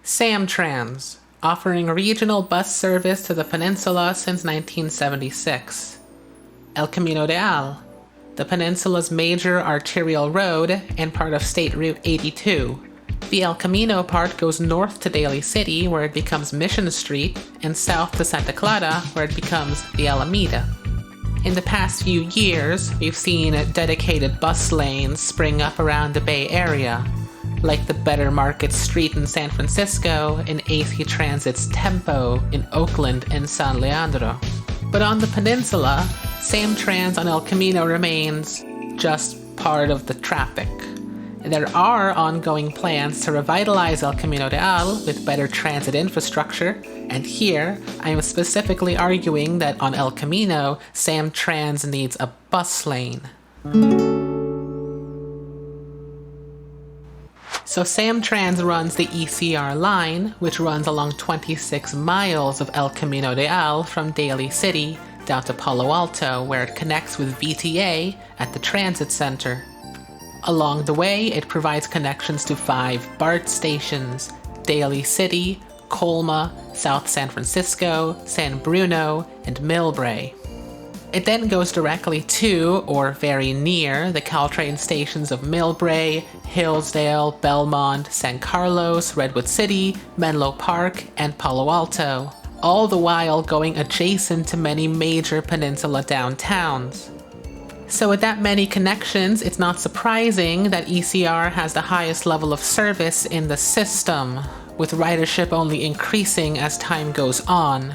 Samtrans, offering regional bus service to the peninsula since 1976. El Camino Real, the peninsula's major arterial road and part of State Route 82. The El Camino part goes north to Daly City, where it becomes Mission Street, and south to Santa Clara, where it becomes the Alameda. In the past few years, we've seen dedicated bus lanes spring up around the Bay Area, like the Better Market Street in San Francisco and AC Transit's Tempo in Oakland and San Leandro. But on the peninsula, Samtrans on El Camino remains just part of the traffic. There are ongoing plans to revitalize El Camino Real with better transit infrastructure, and here I am specifically arguing that on El Camino, Samtrans needs a bus lane. So Samtrans runs the ECR line, which runs along 26 miles of El Camino Real from Daly City down to Palo Alto, where it connects with VTA at the transit center. Along the way, it provides connections to 5 BART stations: Daly City, Colma, South San Francisco, San Bruno, and Millbrae. It then goes directly to, or very near, the Caltrain stations of Millbrae, Hillsdale, Belmont, San Carlos, Redwood City, Menlo Park, and Palo Alto, all the while going adjacent to many major peninsula downtowns. So with that many connections, it's not surprising that ECR has the highest level of service in the system, with ridership only increasing as time goes on.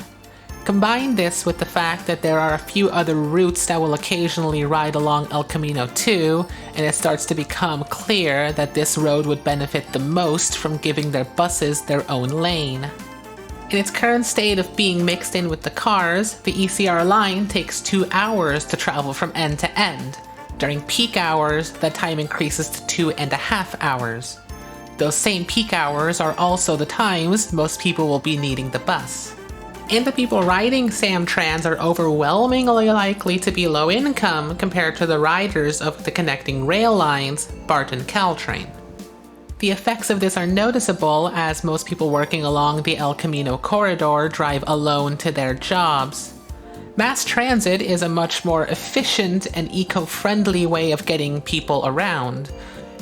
Combine this with the fact that there are a few other routes that will occasionally ride along El Camino too, and it starts to become clear that this road would benefit the most from giving their buses their own lane. In its current state of being mixed in with the cars, the ECR line takes 2 hours to travel from end to end. During peak hours, that time increases to 2.5 hours. Those same peak hours are also the times most people will be needing the bus. And the people riding Samtrans are overwhelmingly likely to be low income compared to the riders of the connecting rail lines, BART and Caltrain. The effects of this are noticeable as most people working along the El Camino corridor drive alone to their jobs. Mass transit is a much more efficient and eco-friendly way of getting people around.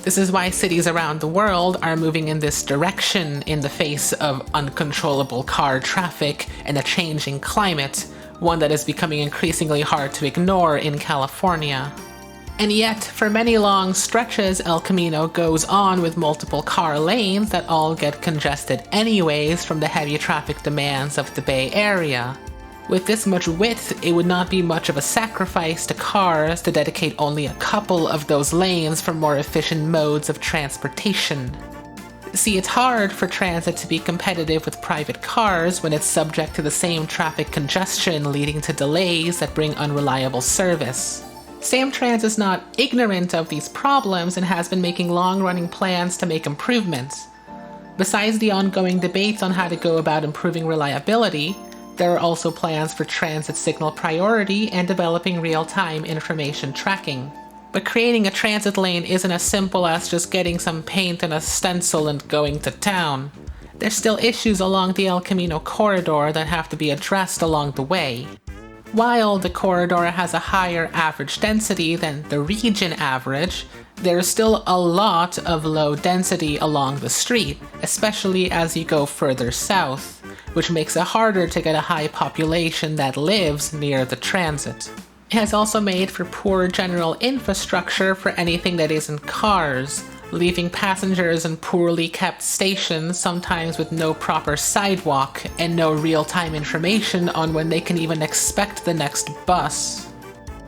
This is why cities around the world are moving in this direction in the face of uncontrollable car traffic and a changing climate, one that is becoming increasingly hard to ignore in California. And yet, for many long stretches, El Camino goes on with multiple car lanes that all get congested anyways from the heavy traffic demands of the Bay Area. With this much width, it would not be much of a sacrifice to cars to dedicate only a couple of those lanes for more efficient modes of transportation. See, it's hard for transit to be competitive with private cars when it's subject to the same traffic congestion leading to delays that bring unreliable service. Samtrans is not ignorant of these problems and has been making long-running plans to make improvements. Besides the ongoing debates on how to go about improving reliability, there are also plans for transit signal priority and developing real-time information tracking. But creating a transit lane isn't as simple as just getting some paint and a stencil and going to town. There's still issues along the El Camino corridor that have to be addressed along the way. While the corridor has a higher average density than the region average, there is still a lot of low density along the street, especially as you go further south, which makes it harder to get a high population that lives near the transit. It has also made for poor general infrastructure for anything that isn't cars, leaving passengers in poorly kept stations, sometimes with no proper sidewalk and no real-time information on when they can even expect the next bus.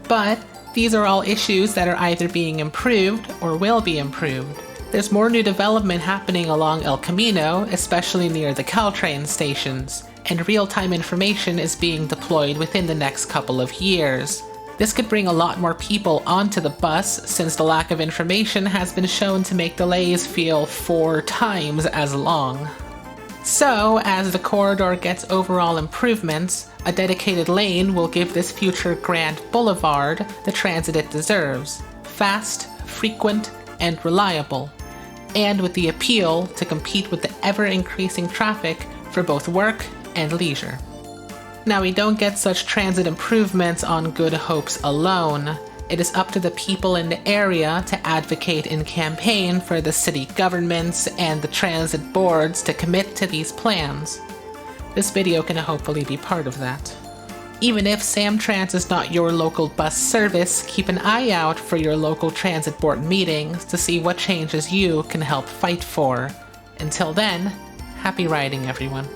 But these are all issues that are either being improved or will be improved. There's more new development happening along El Camino, especially near the Caltrain stations, and real-time information is being deployed within the next couple of years. This could bring a lot more people onto the bus, since the lack of information has been shown to make delays feel 4 times as long. So, as the corridor gets overall improvements, a dedicated lane will give this future Grand Boulevard the transit it deserves: fast, frequent, and reliable. and with the appeal to compete with the ever-increasing traffic for both work and leisure. Now, we don't get such transit improvements on good hopes alone. It is up to the people in the area to advocate and campaign for the city governments and the transit boards to commit to these plans. This video can hopefully be part of that. Even if Samtrans is not your local bus service, keep an eye out for your local transit board meetings to see what changes you can help fight for. Until then, happy riding, everyone.